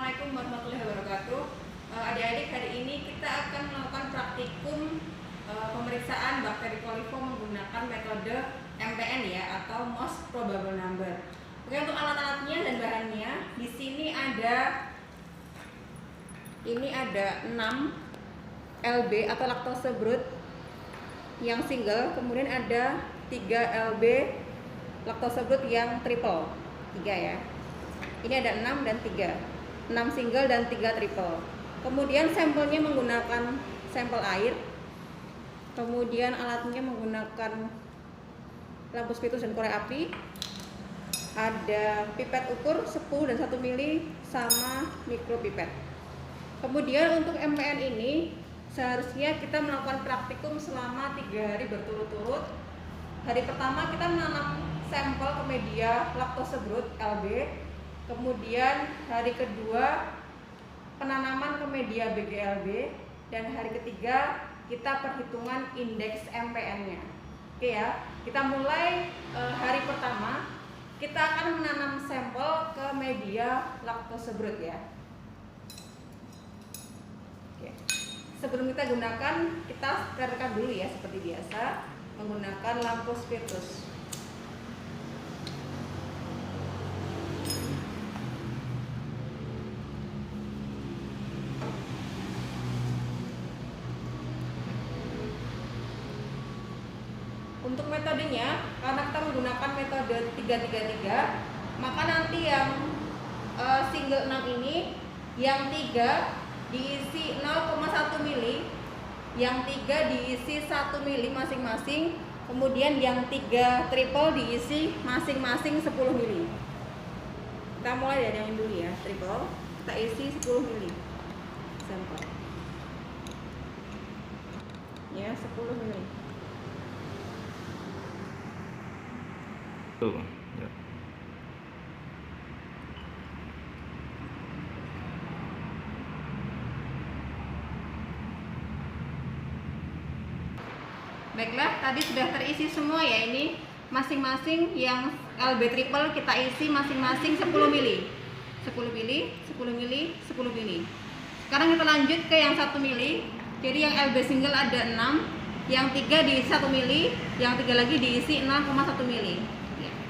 Assalamualaikum warahmatullahi wabarakatuh. Adik-adik, hari ini kita akan melakukan praktikum pemeriksaan bakteri koliform menggunakan metode MPN ya, atau most probable number. Oke, untuk alat-alatnya dan bahannya di sini ada 6 LB atau laktose brut yang single, kemudian ada 3 LB laktose brut yang triple, 3 ya. Ini ada 6 dan 3, 6 single dan 3 triple. Kemudian sampelnya menggunakan sampel air. Kemudian alatnya menggunakan lampu sputus dan korek api. Ada pipet ukur 10 dan 1 mili sama mikropipet. Kemudian untuk MPN ini seharusnya kita melakukan praktikum selama 3 hari berturut-turut. Hari pertama kita menanam sampel ke media laktose brut LB. Kemudian hari kedua penanaman ke media BGLB, dan hari ketiga kita perhitungan indeks MPN-nya. Oke ya, kita mulai hari pertama kita akan menanam sampel ke media laktose brut ya. Oke. Sebelum kita gunakan, kita spreadkan dulu ya seperti biasa menggunakan lampu sputus. Untuk metodenya, karena kita menggunakan metode 333, maka nanti yang single 6 ini, yang 3 diisi 0,1 mili, yang 3 diisi 1 mili masing-masing, kemudian yang 3 triple diisi masing-masing 10 mili. Kita mulai dari yang dulu ya, triple, kita isi 10 mili sampel. Ya, 10 mili. Tuh, ya. Baiklah, tadi sudah terisi semua ya, ini masing-masing yang LB triple kita isi masing-masing 10 mili. 10 mili, 10 mili, 10 mili. Sekarang kita lanjut ke yang 1 mili. Jadi yang LB single ada 6, yang 3 diisi 1 mili, yang 3 lagi diisi 0,1 mili.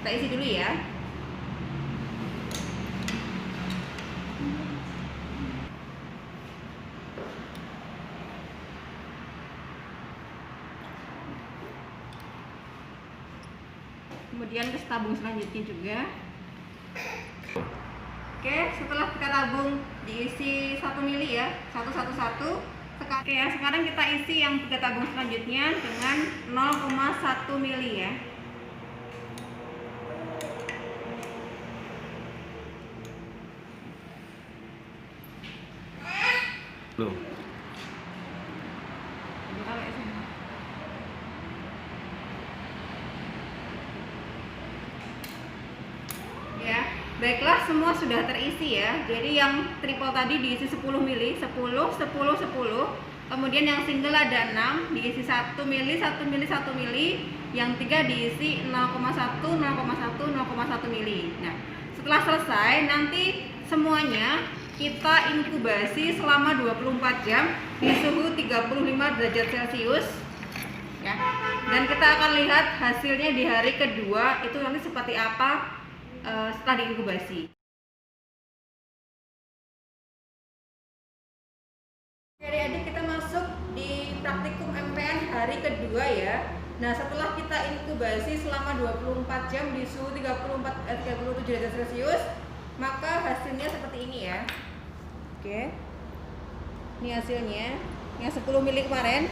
Kita isi dulu ya. Kemudian ke tabung selanjutnya juga. Oke, setelah kita tabung diisi 1 mili ya, 111. Oke ya, sekarang kita isi yang 3 tabung selanjutnya dengan 0,1 mili ya. Loh. Ya, baiklah, semua sudah terisi ya. Jadi yang triple tadi diisi 10 mili, 10, 10, 10. Kemudian yang single ada 6, diisi 1 mili, 1 mili, 1 mili. Yang 3 diisi 0,1, 0,1, 0,1 mili. Nah, setelah selesai nanti semuanya kita inkubasi selama 24 jam di suhu 35 derajat Celcius ya. Dan kita akan lihat hasilnya di hari kedua itu nanti seperti apa setelah diinkubasi. Jadi adik, kita masuk di praktikum MPN hari kedua ya. Nah, setelah kita inkubasi selama 24 jam di suhu 37 derajat Celcius, maka hasilnya seperti ini ya. Oke, ini hasilnya yang 10 mili kemarin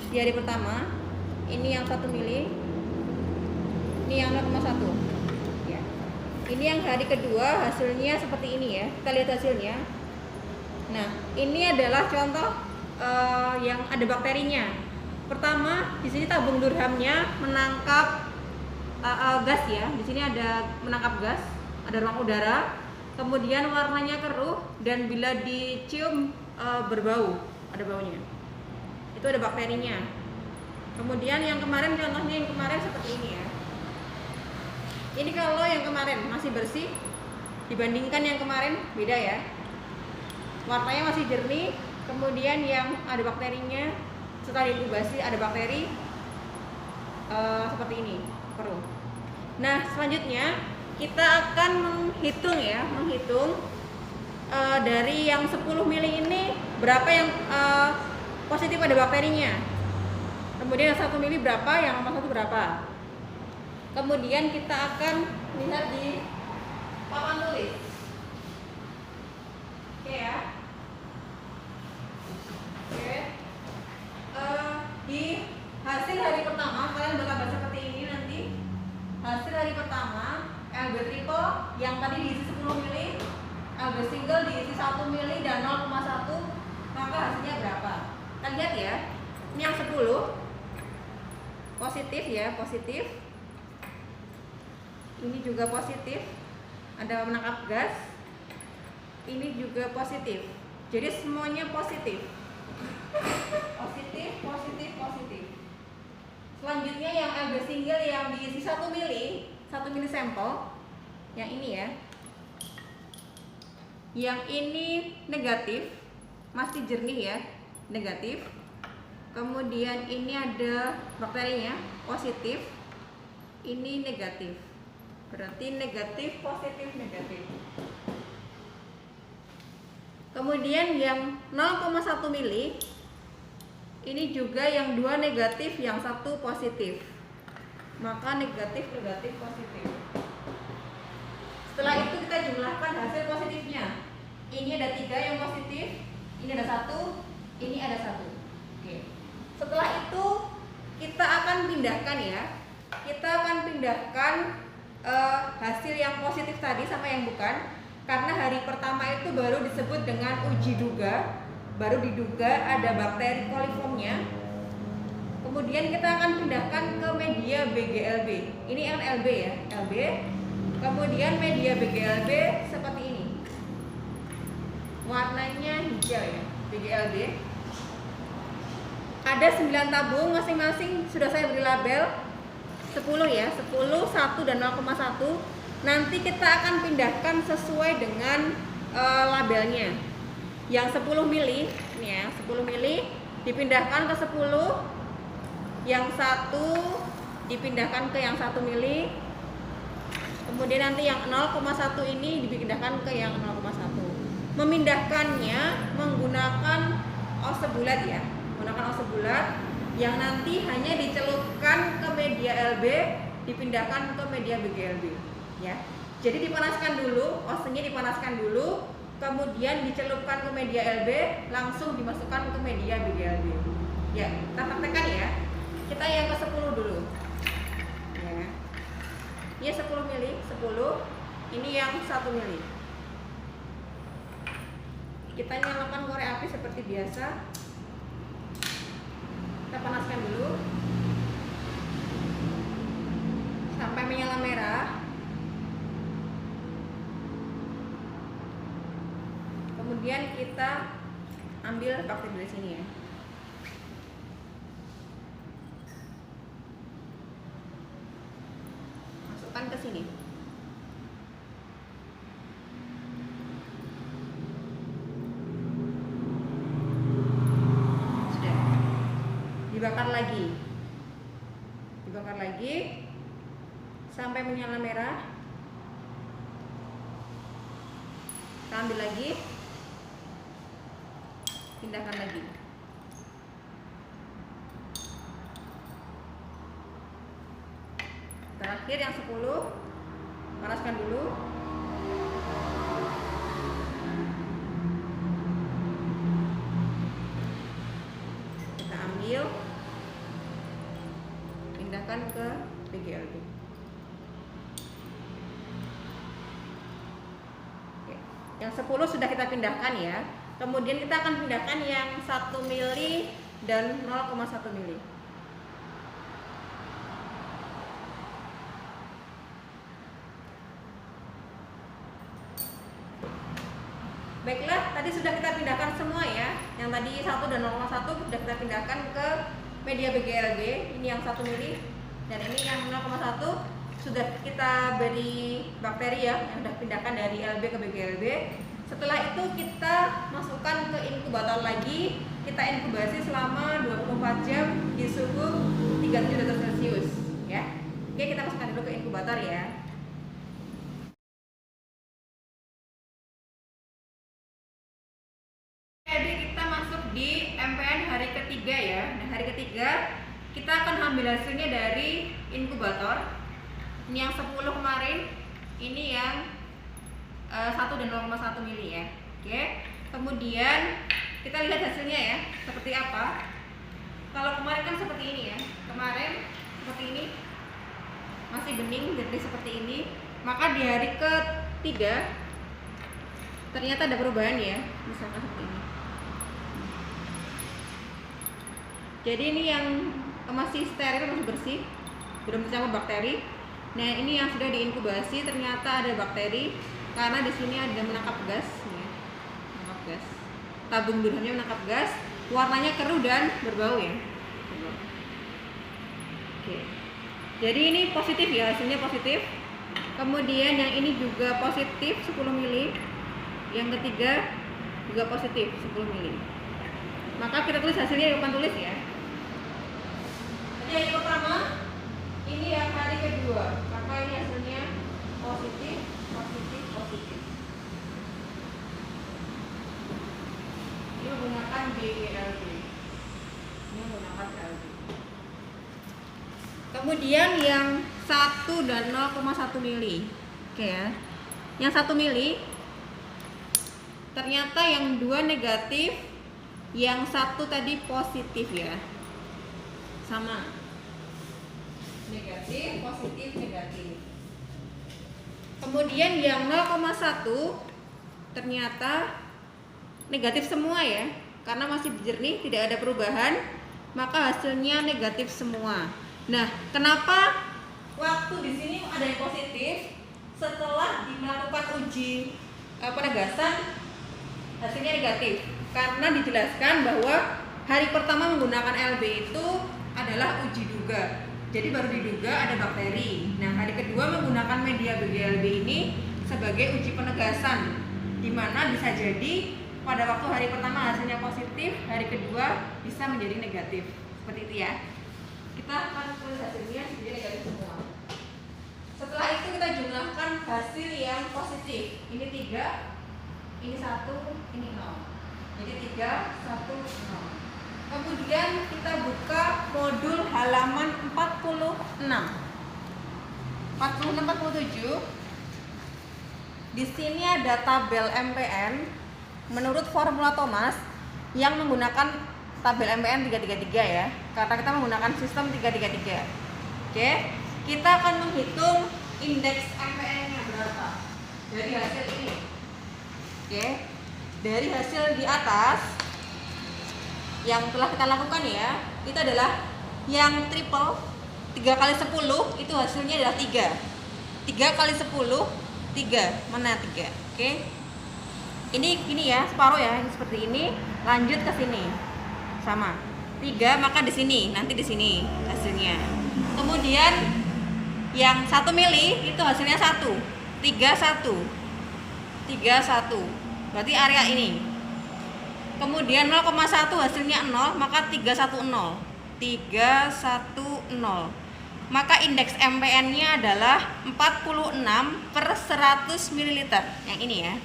di hari pertama, ini yang 1 mili, ini yang 0,1 ya. Ini yang hari kedua, hasilnya seperti ini ya. Kita lihat hasilnya. Nah, ini adalah contoh yang ada bakterinya. Pertama, di sini tabung durhamnya menangkap gas ya. Di sini ada menangkap gas, ada ruang udara. Kemudian warnanya keruh dan bila dicium berbau, ada baunya. Itu ada bakterinya. Kemudian yang kemarin, contohnya yang kemarin seperti ini ya. Ini kalau yang kemarin masih bersih, Dibandingkan yang kemarin beda ya. Warnanya masih jernih, kemudian yang ada bakterinya setelah diinkubasi ada bakteri seperti ini, keruh. Nah, selanjutnya kita akan menghitung dari yang 10 mili ini berapa yang positif ada bakterinya. Kemudian yang 1 mili berapa, yang nomor 1 berapa. Kemudian kita akan lihat di papan tulis. Oke ya. Oke. Di hasil hari pertama kalian bakal baca seperti ini nanti. Hasil hari pertama LB triple yang tadi diisi 10 mili, LB single diisi 1 mili dan 0,1, maka hasilnya berapa? Kita lihat ya. Ini yang 10 positif ya, positif. Ini juga positif. Ada menangkap gas. Ini juga positif. Jadi semuanya positif. Positif, positif, positif. Selanjutnya yang LB single yang diisi 1 mili sampel. Yang ini ya. Yang ini negatif, masih jernih ya, negatif. Kemudian ini ada bakterinya, positif. Ini negatif. Berarti negatif, positif, negatif. Kemudian yang 0,1 mili ini juga yang 2 negatif, yang 1 positif. Maka negatif, negatif, positif. Setelah itu kita jumlahkan hasil positifnya. Ini ada 3 yang positif, ini ada 1, ini ada 1. Oke. Setelah itu kita akan pindahkan ya. Kita akan pindahkan hasil yang positif tadi sama yang bukan. Karena hari pertama itu baru disebut dengan uji duga, baru diduga ada bakteri coliformnya. Kemudian kita akan pindahkan ke media BGLB. Ini yang LB ya, LB. Kemudian media BGLB seperti ini. Warnanya hijau ya, BGLB. Ada 9 tabung, masing-masing sudah saya beri label 10 ya, 10, 1 dan 0,1. Nanti kita akan pindahkan sesuai dengan labelnya. Yang 10 mili, ini ya, 10 mili dipindahkan ke 10. Yang 1 dipindahkan ke yang 1 mili. Kemudian nanti yang 0,1 ini dipindahkan ke yang 0,1. Memindahkannya menggunakan ose bulat ya, menggunakan ose bulat yang nanti hanya dicelupkan ke media LB, dipindahkan ke media BGLB ya. Jadi dipanaskan dulu, osenya dipanaskan dulu, kemudian dicelupkan ke media LB, langsung dimasukkan ke media BGLB. Ya, kita praktekkan ya. Kita yang ke 10 dulu. Ya. Ini 10 mili, 10. Ini yang 1 mili. Kita nyalakan korek api seperti biasa. Kita panaskan dulu sampai menyala merah. Kemudian kita ambil bakteri dari sini ya. Masukkan ke sini. Sudah. Dibakar lagi sampai menyala merah. Kita ambil lagi, pindahkan lagi. Terakhir yang 10, panaskan dulu. Kita ambil, pindahkan ke BGLB. Oke. Yang 10 sudah kita pindahkan ya. Kemudian kita akan pindahkan yang 1 mili dan 0,1 mili. Baiklah, tadi sudah kita pindahkan semua ya. Yang tadi 1 dan 0,1 sudah kita pindahkan ke media BGLB. Ini yang 1 mili dan ini yang 0,1. sudah kita beri bakteri ya, yang sudah pindahkan dari LB ke BGLB. Setelah itu kita masukkan ke inkubator lagi, kita inkubasi selama 24 jam di suhu 37 derajat Celcius ya. Oke, kita masukkan dulu ke inkubator ya. Jadi kita masuk di MPN hari ketiga ya. Nah, hari ketiga kita akan ambil hasilnya dari inkubator. Ini yang 10 kemarin, ini yang 1 dan 0,1 mili ya. Oke. Kemudian kita lihat hasilnya ya, seperti apa. Kalau kemarin kan seperti ini ya. Kemarin seperti ini. Masih bening, jadi seperti ini. Maka di hari ketiga ternyata ada perubahan ya. Misalkan seperti ini. Jadi ini yang masih steril, masih bersih, belum tercampur bakteri. Nah, ini yang sudah diinkubasi ternyata ada bakteri karena di sini ada menangkap gas, ya. Menangkap gas. Tabung durhamnya menangkap gas, warnanya keruh dan berbau ya. Oke. Jadi ini positif ya, hasilnya positif. Kemudian yang ini juga positif 10 mili. Yang ketiga juga positif 10 mili. Maka kita tulis hasilnya di depan tulis ya. Jadi yang pertama ini yang hari kedua, maka ini hasilnya positif, positif, positif. Ini menggunakan BGLB. Ini menggunakan LB. Kemudian yang 1 dan 0,1 mili. Oke ya. Yang 1 mili ternyata yang 2 negatif, yang 1 tadi positif ya. Sama. Negatif, positif, negatif. Kemudian yang 0,1 ternyata negatif semua ya, karena masih jernih, tidak ada perubahan, maka hasilnya negatif semua. Nah, kenapa waktu di sini ada yang positif? Setelah melakukan uji penegasan hasilnya negatif, karena dijelaskan bahwa hari pertama menggunakan LB itu adalah uji duga. Jadi baru diduga ada bakteri. Nah, hari kedua menggunakan media BGLB ini sebagai uji penegasan, di mana bisa jadi pada waktu hari pertama hasilnya positif, hari kedua bisa menjadi negatif. Seperti itu ya. Kita akan tulis hasilnya menjadi negatif semua. Setelah itu kita jumlahkan hasil yang positif. Ini 3, ini 1, ini 0. Jadi 3, 1, 0. Kemudian kita buka modul halaman 46. 46-47. Di sini ada tabel MPN menurut formula Thomas yang menggunakan tabel MPN 333 ya. Karena kita menggunakan sistem 333. Oke, kita akan menghitung indeks MPN-nya berapa dari hasil ini. Oke. Dari hasil di atas yang telah kita lakukan ya, itu adalah yang triple 3 kali 10 itu hasilnya adalah 3. 3 kali 10 3. Mana 3? Oke. Ini ya, separuh ya, ini seperti ini, lanjut ke sini. Sama. 3 maka di sini, nanti di sini hasilnya. Kemudian yang 1 mili itu hasilnya 1. 3 1. 3 1. Berarti area ini. Kemudian 0,1 hasilnya 0, maka 310. 310. Maka indeks MPN-nya adalah 46/100 ml. Yang ini ya.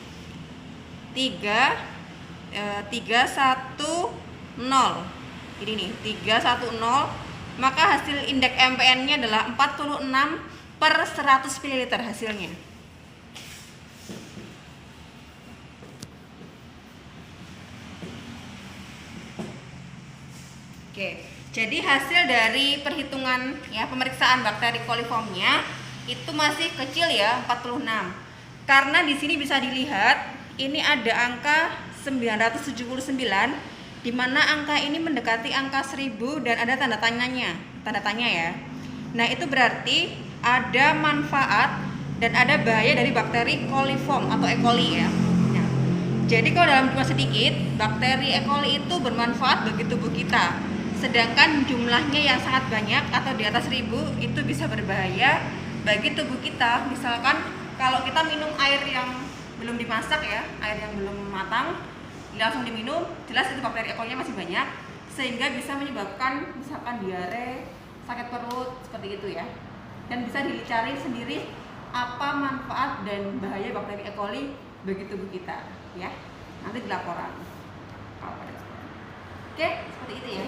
310. Ini nih, 310. Maka hasil indeks MPN-nya adalah 46/100 ml hasilnya. Oke, jadi hasil dari perhitungan ya pemeriksaan bakteri coliformnya itu masih kecil ya, 46. Karena di sini bisa dilihat ini ada angka 979, di mana angka ini mendekati angka 1000 dan ada tanda tanya ya. Nah, itu berarti ada manfaat dan ada bahaya dari bakteri coliform atau E. coli ya. Nah, jadi kalau dalam jumlah sedikit, bakteri E. coli itu bermanfaat bagi tubuh kita. Sedangkan jumlahnya yang sangat banyak atau di atas 1000 itu bisa berbahaya bagi tubuh kita. Misalkan kalau kita minum air yang belum dimasak ya, air yang belum matang, langsung diminum, jelas itu bakteri E. coli-nya masih banyak, sehingga bisa menyebabkan misalkan diare, sakit perut, seperti itu ya. Dan bisa dicari sendiri apa manfaat dan bahaya bakteri E. coli bagi tubuh kita ya. Nanti di laporan. Oke, seperti itu ya.